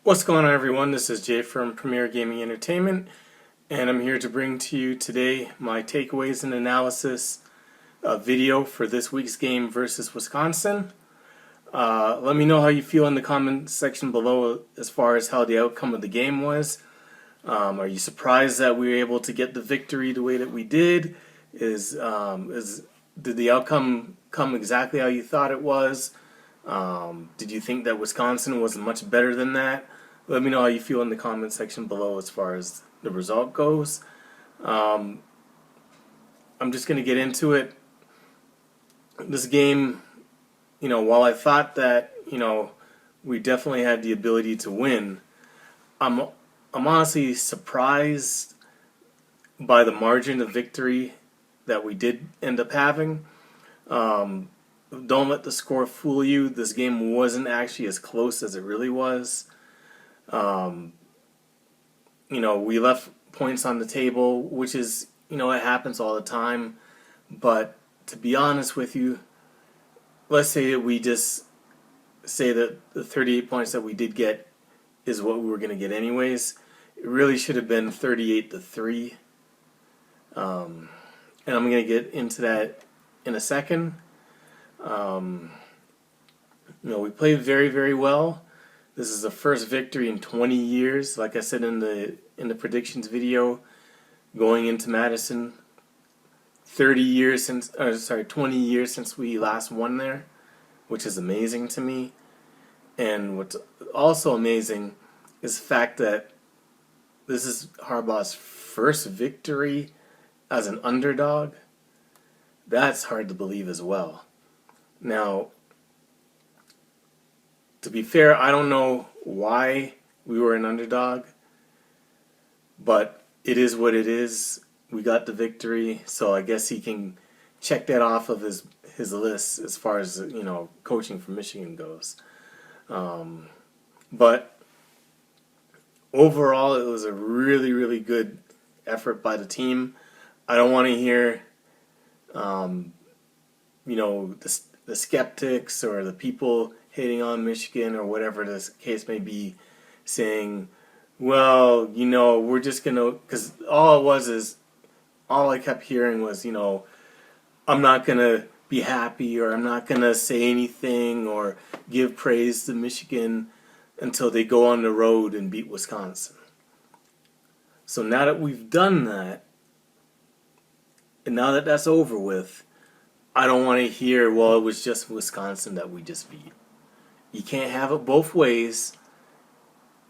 What's going on, everyone? This is Jay from Premier Gaming Entertainment, and I'm here to bring to you today my takeaways and analysis video for this week's game versus Wisconsin. Let me know how you feel in the comment section below as far as how the outcome of the game was. Are you surprised that we were able to get the victory the way that we did? Did the outcome come exactly how you thought it was? Did you think that Wisconsin was much better than that? Let me know how you feel in the comment section below as far as the result goes. I'm just going to get into it. This game, while I thought that, we definitely had the ability to win, I'm honestly surprised by the margin of victory that we did end up having. Don't let the score fool you. This game wasn't actually as close as it really was. We left points on the table, which is, it happens all the time. But to be honest with you, let's say that we just say that the 38 points that we did get is what we were going to get anyways. It really should have been 38-3. And I'm going to get into that in a second. We played very, very well. This is the first victory in 20 years. Like I said in the predictions video, going into Madison, 20 years since we last won there, which is amazing to me. And what's also amazing is the fact that this is Harbaugh's first victory as an underdog. That's hard to believe as well. Now, to be fair, I don't know why we were an underdog, but it is what it is. We got the victory, so I guess he can check that off of his list as far as, coaching for Michigan goes. But overall, it was a really, really good effort by the team. I don't want to hear, the skeptics or the people hating on Michigan or whatever the case may be saying, well, we're just going to, because all I kept hearing was, I'm not going to be happy or I'm not going to say anything or give praise to Michigan until they go on the road and beat Wisconsin. So now that we've done that, and now that that's over with, I don't want to hear, well, it was just Wisconsin that we just beat. You can't have it both ways.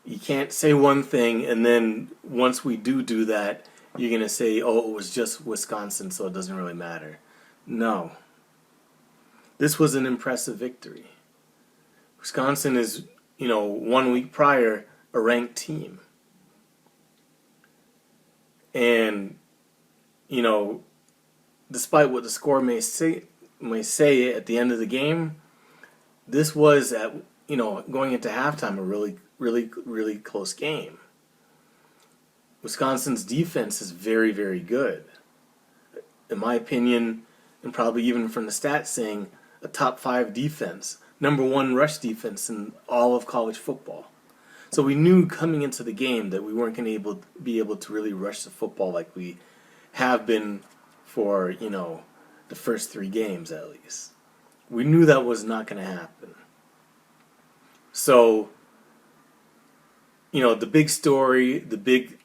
You can't say one thing and then once we do that, you're going to say, oh, it was just Wisconsin, so it doesn't really matter. No. This was an impressive victory. Wisconsin is, 1 week prior, a ranked team. And, despite what the score may say at the end of the game, this was going into halftime a really, really, really close game. Wisconsin's defense is very, very good. In my opinion, and probably even from the stats saying, a top 5 defense, #1 rush defense in all of college football. So we knew coming into the game that we weren't going to be able to really rush the football like we have been for, the first 3 games at least. We knew that was not going to happen. So, the big story, the big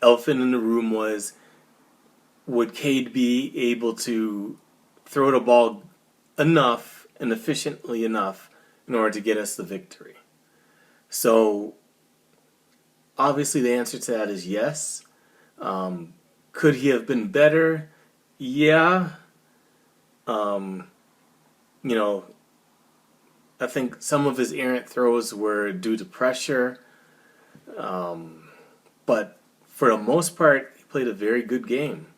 elephant in the room was, would Cade be able to throw the ball enough and efficiently enough in order to get us the victory? So, obviously the answer to that is yes. Could he have been better? Yeah. I think some of his errant throws were due to pressure. But for the most part, he played a very good game.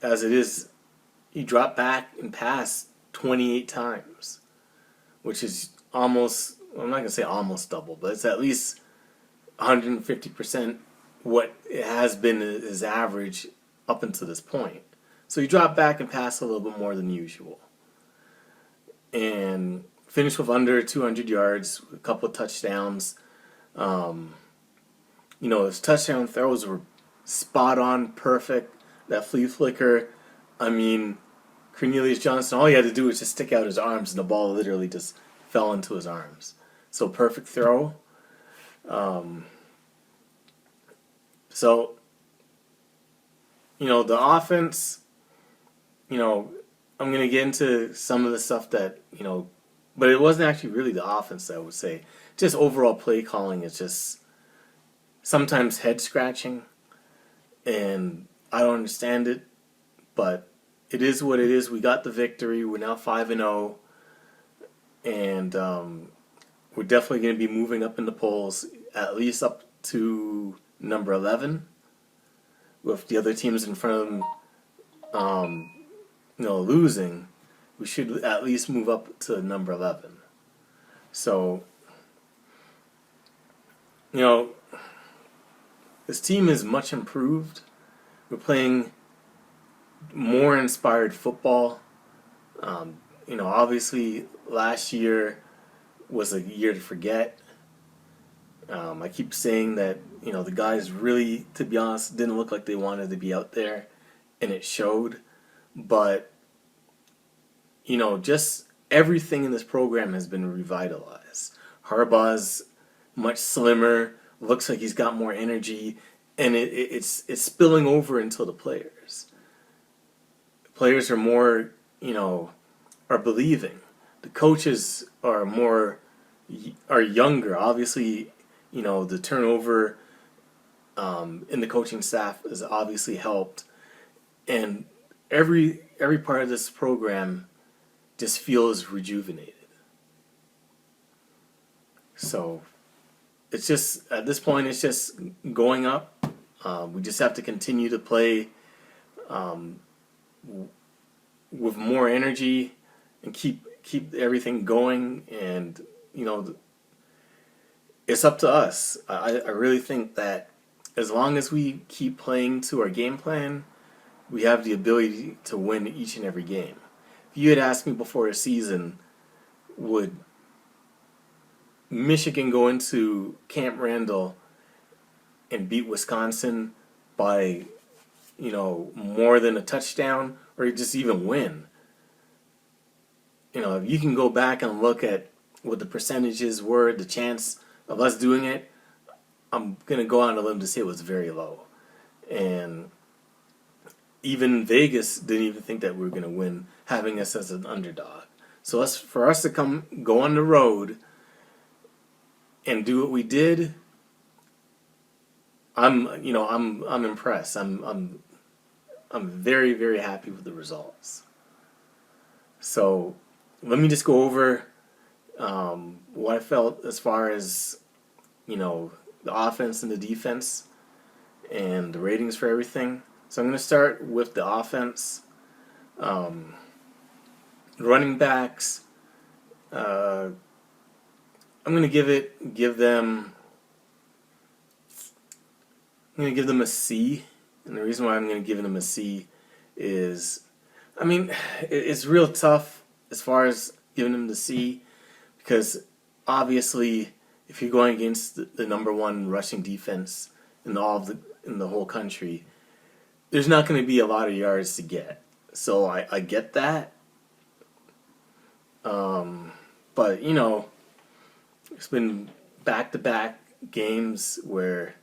As it is, he dropped back and passed 28 times, which is almost, I'm not going to say almost double, but it's at least 150% what it has been his average up until this point. So he dropped back and passed a little bit more than usual. And finished with under 200 yards, a couple of touchdowns. His touchdown throws were spot on, perfect. That flea flicker, I mean, Cornelius Johnson, all he had to do was just stick out his arms, and the ball literally just fell into his arms. So perfect throw. The offense, I'm going to get into some of the stuff that, but it wasn't actually really the offense, I would say. Just overall play calling is just sometimes head scratching, and I don't understand it, but it is what it is. We got the victory. We're now 5-0, and we're definitely going to be moving up in the polls, at least up to number 11, with the other teams in front of them, losing. We should at least move up to number 11. So, this team is much improved. We're playing more inspired football. Obviously last year was a year to forget. I keep saying that, the guys really, to be honest, didn't look like they wanted to be out there, and it showed. But, just everything in this program has been revitalized. Harbaugh's much slimmer, looks like he's got more energy, and it's spilling over into the players. The players are more, are believing. The coaches are younger. Obviously, the turnover in the coaching staff has obviously helped, and every part of this program just feels rejuvenated. So it's just, at this point, it's just going up. We just have to continue to play with more energy and keep everything going, and it's up to us. I really think that as long as we keep playing to our game plan, we have the ability to win each and every game. If you had asked me before the season, would Michigan go into Camp Randall and beat Wisconsin by, more than a touchdown, or just even win? If you can go back and look at what the percentages were, the chance of us doing it, I'm going to go on a limb to say it was very low. And even Vegas didn't even think that we were going to win, having us as an underdog. So for us to go on the road and do what we did, I'm impressed. I'm very, very happy with the results. So let me just go over what I felt as far as the offense and the defense and the ratings for everything. So I'm going to start with the offense. Running backs. I'm going to give them a C. And the reason why I'm going to give them a C is, it's real tough as far as giving them the C, because obviously if you're going against the number one rushing defense in the whole country, there's not going to be a lot of yards to get. So I get that. But it's been back-to-back games where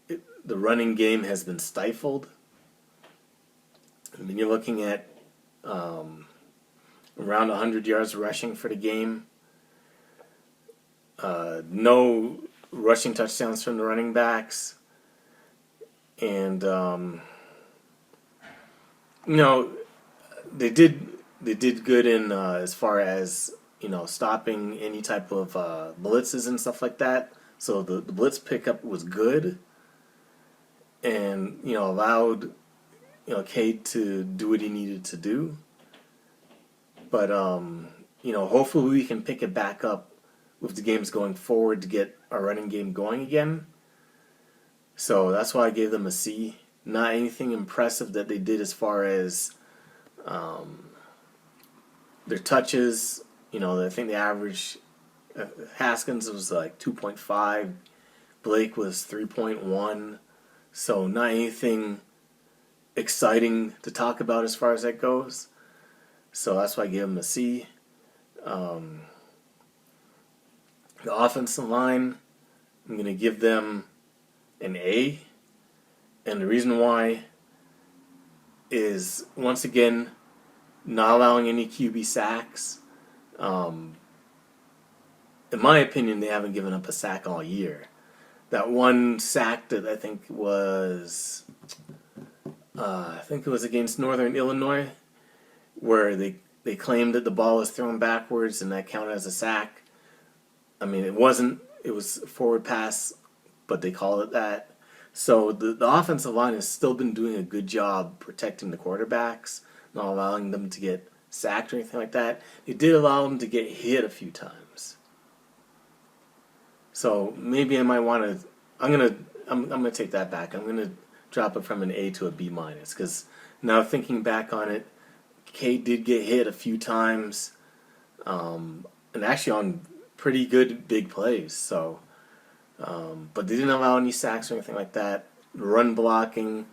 the running game has been stifled. You're looking at around 100 yards rushing for the game. No rushing touchdowns from the running backs. And, they did good in as far as, stopping any type of blitzes and stuff like that. So the blitz pickup was good, and allowed Cade to do what he needed to do. But hopefully we can pick it back up with the games going forward to get our running game going again. So that's why I gave them a C. Not anything impressive that they did as far as their touches I think the average Haskins was like 2.5, Blake was 3.1, so not anything exciting to talk about as far as that goes. So that's why I give him a C. The offensive line, I'm going to give them an A. And the reason why is, once again, not allowing any QB sacks. In my opinion, they haven't given up a sack all year. That one sack that I think it was against Northern Illinois, where they claimed that the ball was thrown backwards and that counted as a sack. I mean, it wasn't. It was a forward pass, but they called it that. So the offensive line has still been doing a good job protecting the quarterbacks, not allowing them to get sacked or anything like that. They did allow them to get hit a few times. So maybe I might want to. I'm gonna take that back. I'm gonna drop it from an A to a B minus, because now thinking back on it, Cade did get hit a few times, and actually on pretty good big plays. So, but they didn't allow any sacks or anything like that. Run blocking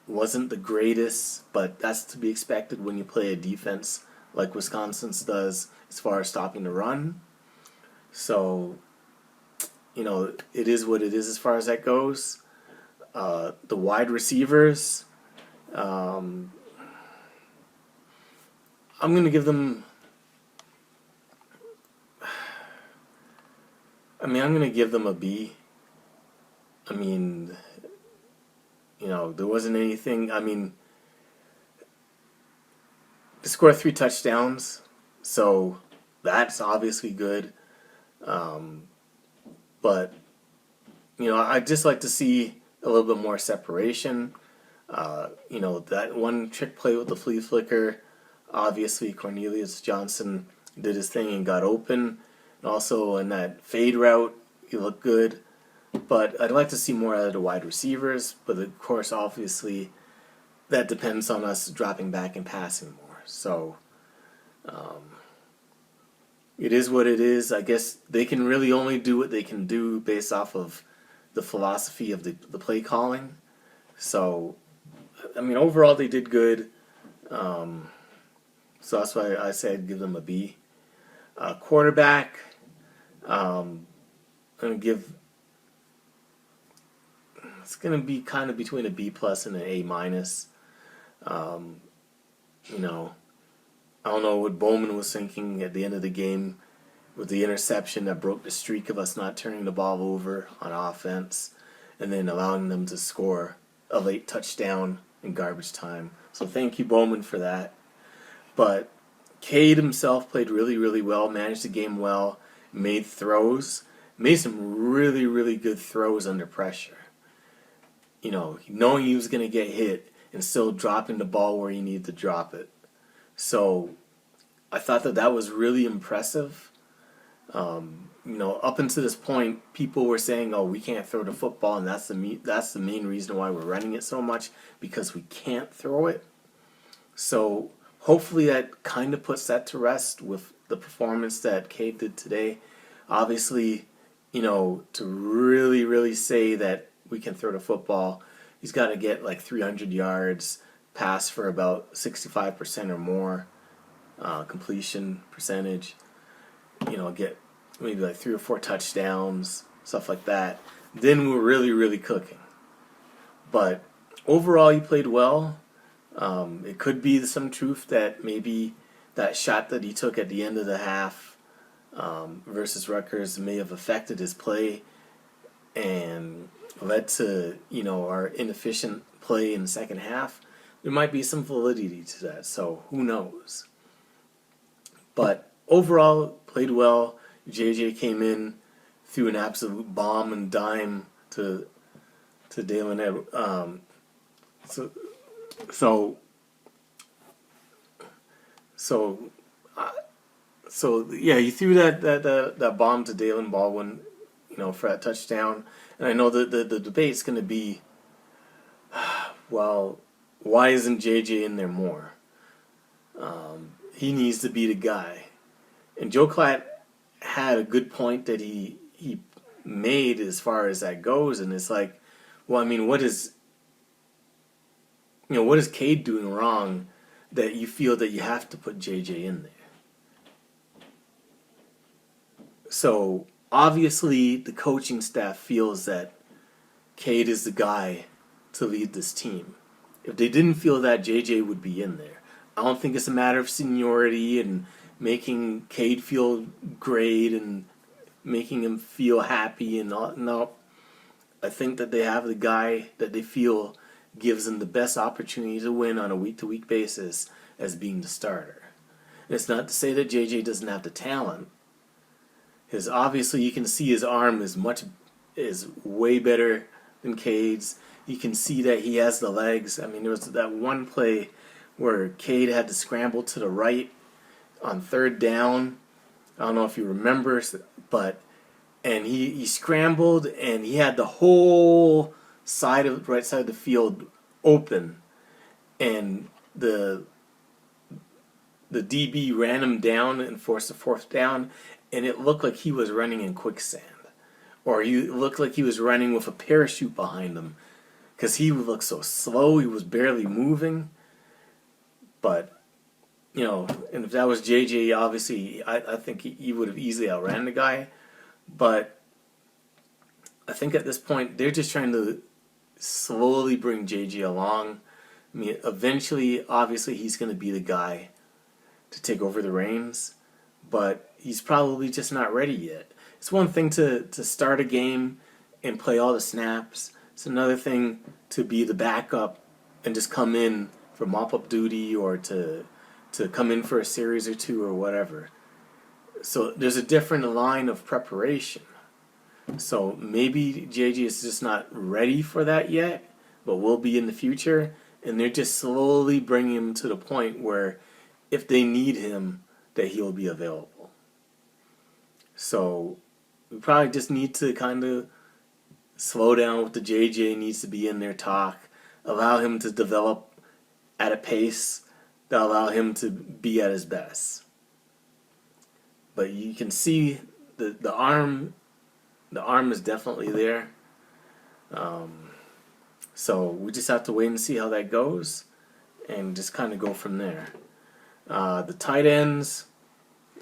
wasn't the greatest, but that's to be expected when you play a defense like Wisconsin's does as far as stopping the run. So, it is what it is as far as that goes. The wide receivers, I'm going to give them. I'm going to give them a B. There wasn't anything. They scored 3 touchdowns, so that's obviously good. But I'd just like to see a little bit more separation. That one trick play with the flea flicker, obviously Cornelius Johnson did his thing and got open. And also in that fade route, he looked good. But I'd like to see more out of the wide receivers. But of course, obviously, that depends on us dropping back and passing more. So it is what it is. I guess they can really only do what they can do based off of the philosophy of the play calling. So, overall they did good. So that's why I say I'd give them a B. Quarterback, I'm going to give. It's going to be kind of between a B plus and an A minus. I don't know what Bowman was thinking at the end of the game with the interception that broke the streak of us not turning the ball over on offense and then allowing them to score a late touchdown in garbage time. So thank you, Bowman, for that. But Cade himself played really, really well, managed the game well, made throws, made some really, really good throws under pressure. Knowing he was going to get hit and still dropping the ball where he needed to drop it. So I thought that was really impressive. Up until this point, people were saying, "Oh, we can't throw the football," and that's the main reason why we're running it so much, because we can't throw it. So hopefully that kind of puts that to rest with the performance that Cade did today. Obviously, to really, really say that we can throw the football, he's got to get like 300 yards, pass for about 65% or more completion percentage. Get maybe like 3 or 4 touchdowns, stuff like that. Then we're really, really cooking. But overall, he played well. It could be some truth that maybe that shot that he took at the end of the half versus Rutgers may have affected his play and led to our inefficient play in the second half. There might be some validity to that, so who knows. But overall, played well. JJ came in, threw an absolute bomb and dime to Dalen Edwards. He threw that bomb to Dalen Baldwin, for that touchdown. And I know that the debate's going to be, well, why isn't JJ in there more? He needs to be the guy. And Joe Klatt had a good point that he made as far as that goes, and it's like, well, I mean, what is Cade doing wrong that you feel that you have to put JJ in there? So obviously the coaching staff feels that Cade is the guy to lead this team. If they didn't feel that, JJ would be in there. I don't think it's a matter of seniority and making Cade feel great and making him feel happy and all. No, I think that they have the guy that they feel gives them the best opportunity to win on a week-to-week basis as being the starter. And it's not to say that JJ doesn't have the talent. Because obviously you can see his arm is way better than Cade's. You can see that he has the legs. I mean, there was that one play where Cade had to scramble to the right on third down. I don't know if you remember, but he scrambled and he had the whole right side of the field open, and the DB ran him down and forced a fourth down, and it looked like he was running in quicksand, or he looked like he was running with a parachute behind him, because he looked so slow. He was barely moving. But and if that was JJ, obviously I think he would have easily outran the guy. But I think at this point they're just trying to slowly bring JJ along. I mean, eventually, obviously, he's going to be the guy to take over the reins, but he's probably just not ready yet. It's one thing to start a game and play all the snaps. It's another thing to be the backup and just come in for mop-up duty or to come in for a series or two or whatever. So there's a different line of preparation. So maybe JJ is just not ready for that yet, but will be in the future. And they're just slowly bringing him to the point where if they need him, that he'll be available. So we probably just need to kind of slow down with the JJ needs to be in their talk, allow him to develop at a pace that allow him to be at his best. But you can see the arm is definitely there. So we just have to wait and see how that goes and just kind of go from there. The tight ends,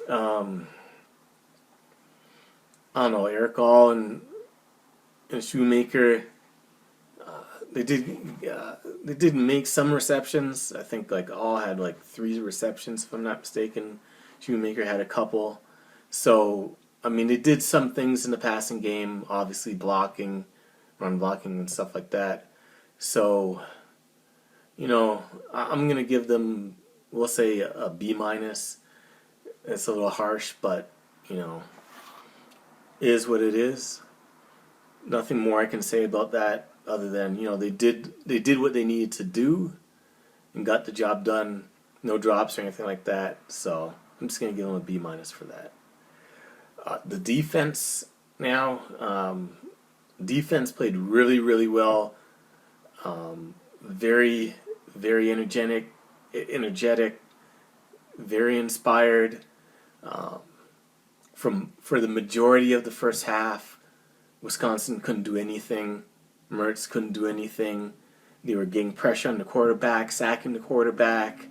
I don't know, Eric All and Shoemaker, they did make some receptions. I think like All had like 3 receptions, if I'm not mistaken. Shoemaker had a couple. So, I mean, they did some things in the passing game, obviously blocking, run blocking and stuff like that. So, I'm going to give them, we'll say a B-. It's a little harsh, but, is what it is. Nothing more I can say about that other than, they did what they needed to do and got the job done. No drops or anything like that. So I'm just going to give them a B- for that. The defense now, defense played really, really well. Very, very energetic, very inspired. For the majority of the first half, Wisconsin couldn't do anything. Mertz couldn't do anything. They were getting pressure on the quarterback, sacking the quarterback.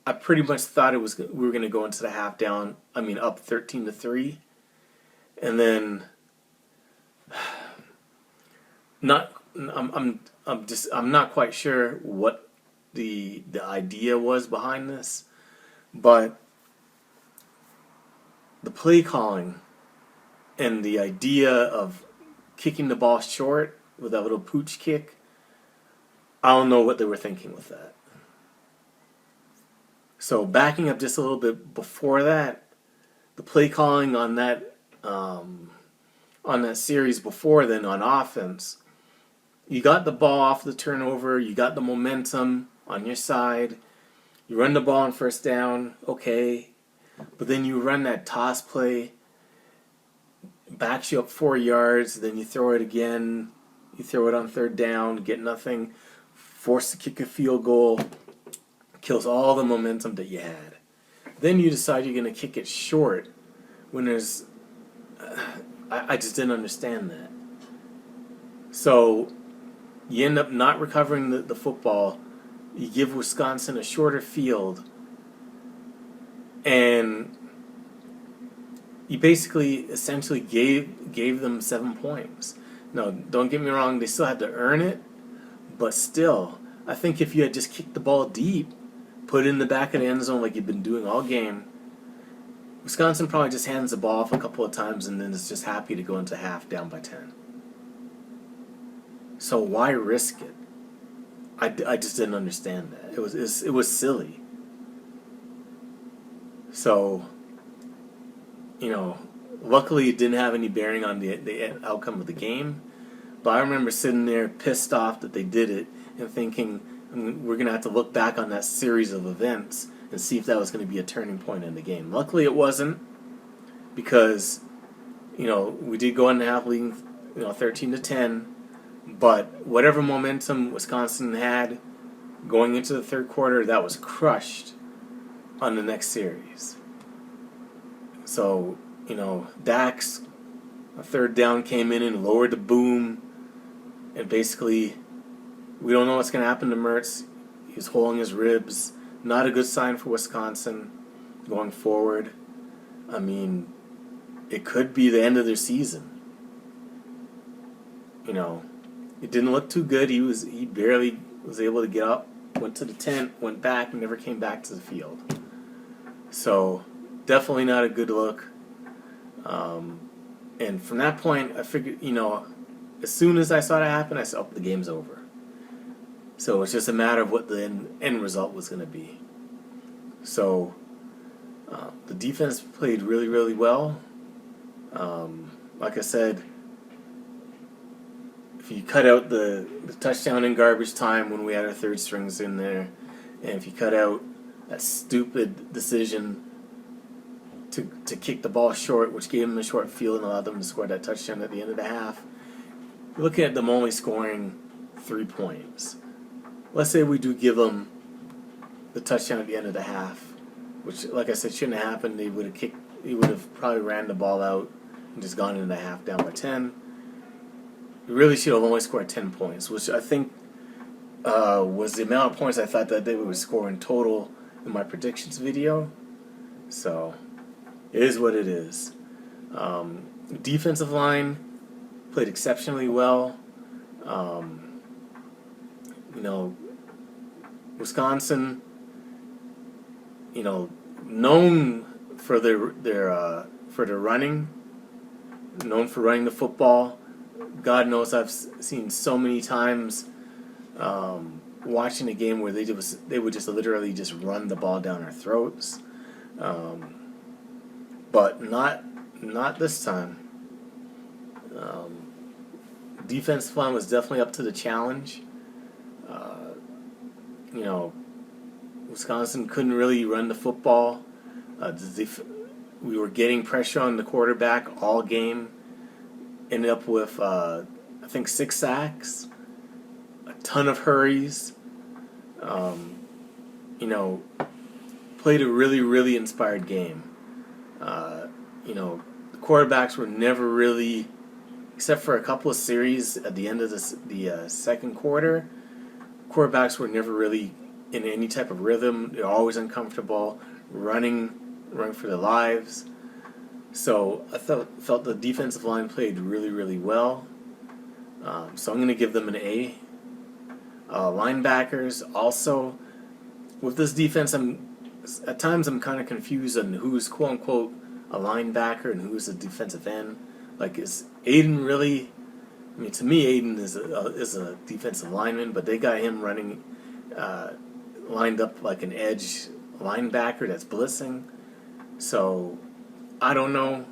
I pretty much thought we were going to go into the half up 13-3, and then I'm not quite sure what the idea was behind this, but the play calling and the idea of kicking the ball short with that little pooch kick, I don't know what they were thinking with that. So backing up just a little bit before that, the play calling on that series before then on offense, you got the ball off the turnover, you got the momentum on your side, you run the ball on first down, okay, but then you run that toss play, backs you up 4 yards, then you throw it again, you throw it on third down, get nothing, force to kick a field goal, kills all the momentum that you had. Then you decide you're going to kick it short when there's... I just didn't understand that. So you end up not recovering the football. You give Wisconsin a shorter field, and you basically essentially gave them 7 points. No, don't get me wrong, they still had to earn it, but still, I think if you had just kicked the ball deep, put it in the back of the end zone like you've been doing all game, Wisconsin probably just hands the ball off a couple of times and then is just happy to go into half down by 10. So why risk it? I just didn't understand that. It was silly. So, luckily it didn't have any bearing on the outcome of the game. But I remember sitting there pissed off that they did it and thinking we're going to have to look back on that series of events and see if that was going to be a turning point in the game. Luckily it wasn't, because, we did go into half leading, 13-10. But whatever momentum Wisconsin had going into the third quarter, that was crushed on the next series. So, Dax, a third down, came in and lowered the boom. And basically, we don't know what's going to happen to Mertz. He's holding his ribs. Not a good sign for Wisconsin going forward. I mean, it could be the end of their season. It didn't look too good. He barely was able to get up, went to the tent, went back, and never came back to the field. So, definitely not a good look. And from that point, I figured, as soon as I saw that happen, I said, oh, the game's over. So it's just a matter of what the end result was going to be. So the defense played really, really well. Like I said, if you cut out the touchdown in garbage time when we had our third strings in there, and if you cut out that stupid decision to kick the ball short, which gave them a short field and allowed them to score that touchdown at the end of the half, you're looking at them only scoring 3 points. Let's say we do give them the touchdown at the end of the half, which, like I said, shouldn't have happened. He would have probably ran the ball out and just gone into the half down by 10. We really should have only scored 10 points, which I think was the amount of points I thought that they would score in total in my predictions video. So it is what it is. Defensive line played exceptionally well. Wisconsin, known for their running, known for running the football. God knows I've seen so many times watching a game where they would just literally just run the ball down our throats. But not this time. Defensive line was definitely up to the challenge. Wisconsin couldn't really run the football. We were getting pressure on the quarterback all game. Ended up with, I think, 6 sacks, a ton of hurries. Played a really, really inspired game. The quarterbacks were never really, except for a couple of series at the end of the second quarter, quarterbacks were never really in any type of rhythm. They're always uncomfortable, running for their lives. So I felt the defensive line played really, really well. So I'm going to give them an A. Linebackers also, with this defense, at times I'm kind of confused on who's quote unquote a linebacker and who's a defensive end. Like, is Aiden really? I mean, to me, Aiden is a defensive lineman, but they got him running, lined up like an edge linebacker that's blitzing. So I don't know.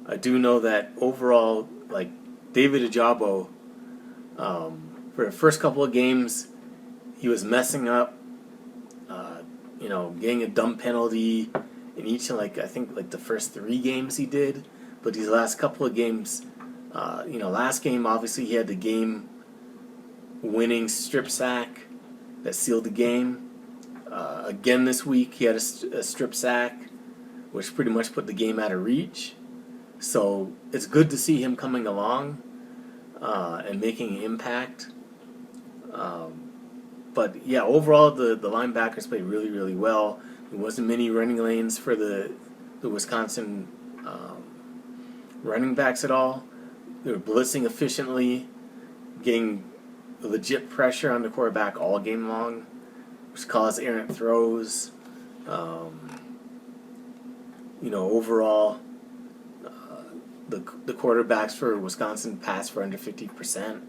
I do know that overall, like, David Ajabo, for the first couple of games, he was messing up, getting a dumb penalty in each of, I think the first 3 games he did. But these last couple of games, last game, obviously, he had the game-winning strip sack that sealed the game. Again this week, he had a strip sack, which pretty much put the game out of reach. So it's good to see him coming along and making an impact. But yeah, overall the linebackers played really, really well. There wasn't many running lanes for the Wisconsin running backs at all. They were blitzing efficiently, getting legit pressure on the quarterback all game long, which caused errant throws. Overall, the quarterbacks for Wisconsin passed for under 50%,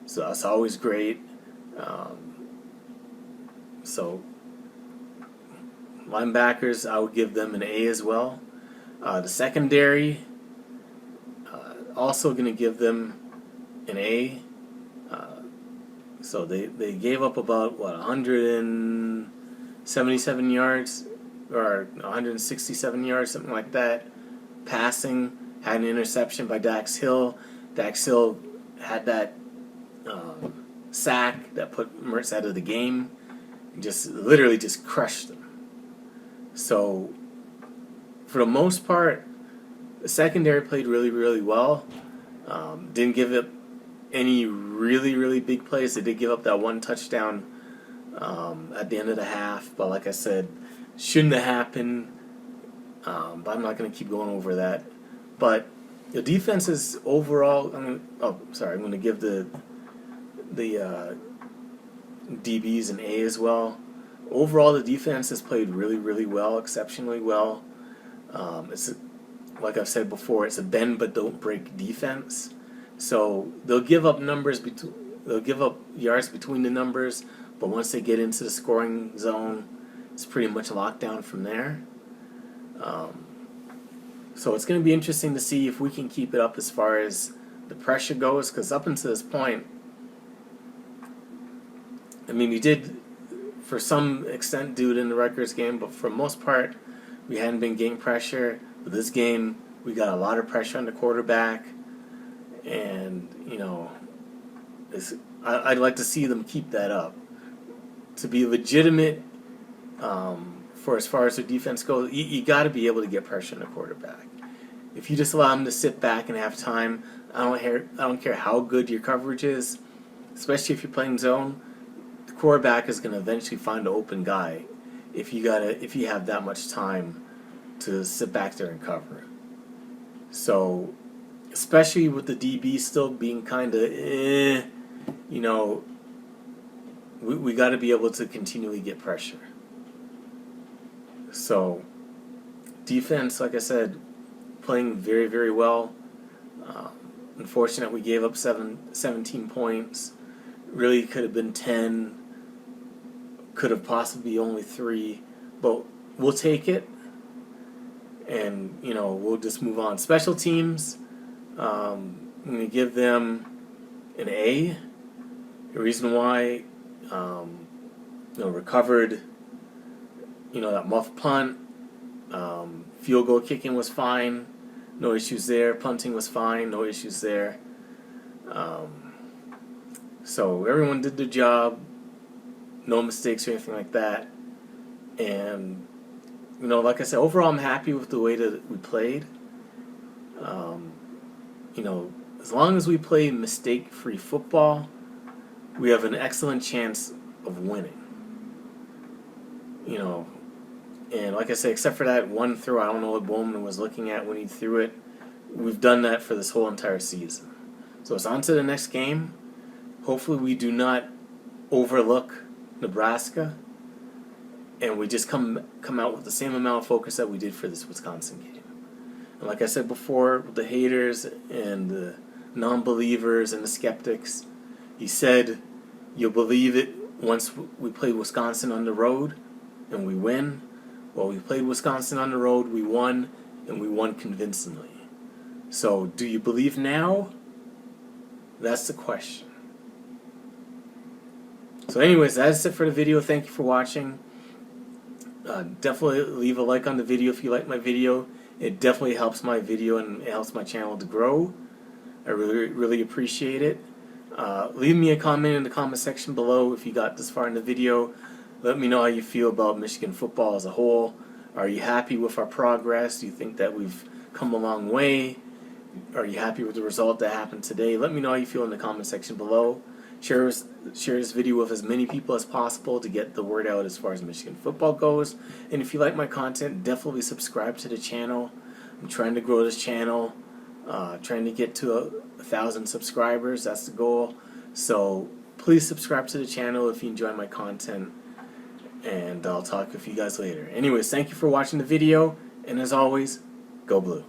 so that's always great. So linebackers, I would give them an A as well. The secondary, also going to give them an A. So they gave up about 177 yards or 167 yards, something like that. Passing, had an interception by Dax Hill. Dax Hill had that sack that put Mertz out of the game. Literally just crushed them. So for the most part, the secondary played really, really well. Didn't give up any really, really big plays. They did give up that one touchdown at the end of the half, but like I said, shouldn't have happened. But I'm not going to keep going over that. But the defense is overall. I'm going to give the DBs an A as well. Overall, the defense has played really, really well, exceptionally well. Like I've said before, it's a bend but don't break defense. So they'll give up yards between the numbers, but once they get into the scoring zone, it's pretty much locked down from there. So it's going to be interesting to see if we can keep it up as far as the pressure goes, because up until this point, I mean, we did, for some extent, do it in the Rutgers game, but for the most part, we hadn't been getting pressure. But this game, we got a lot of pressure on the quarterback, and, I'd like to see them keep that up. To be legitimate, for as far as their defense goes, you got to be able to get pressure on the quarterback. If you just allow them to sit back and have time, I don't care how good your coverage is, especially if you're playing zone. The quarterback is going to eventually find an open guy if you have that much time to sit back there and cover. So, especially with the DB still being kind of, we got to be able to continually get pressure. So, defense, like I said, playing very, very well. Unfortunate we gave up 17 points. Really could have been 10. Could have possibly only 3. But we'll take it. And, we'll just move on. Special teams, I'm going to give them an A. The reason why, recovered, that muff punt. Field goal kicking was fine. No issues there. Punting was fine. No issues there. So everyone did their job. No mistakes or anything like that. And, like I said, overall I'm happy with the way that we played. As long as we play mistake-free football, we have an excellent chance of winning. And like I said, except for that one throw, I don't know what Bowman was looking at when he threw it. We've done that for this whole entire season. So it's on to the next game. Hopefully we do not overlook Nebraska, and we just come out with the same amount of focus that we did for this Wisconsin game. And like I said before, with the haters and the non-believers and the skeptics, he said, you'll believe it once we play Wisconsin on the road and we win. Well, we played Wisconsin on the road, we won, and we won convincingly. So, do you believe now? That's the question. So anyways, that's it for the video. Thank you for watching. Definitely leave a like on the video if you like my video. It definitely helps my video and it helps my channel to grow. I really, really appreciate it. Leave me a comment in the comment section below if you got this far in the video. Let me know how you feel about Michigan football as a whole. Are you happy with our progress? Do you think that we've come a long way? Are you happy with the result that happened today? Let me know how you feel in the comment section below. Share this video with as many people as possible to get the word out as far as Michigan football goes. And if you like my content, definitely subscribe to the channel. I'm trying to grow this channel, trying to get to 1,000 subscribers. That's the goal. So please subscribe to the channel if you enjoy my content. And I'll talk with you guys later. Anyways, thank you for watching the video. And as always, go blue.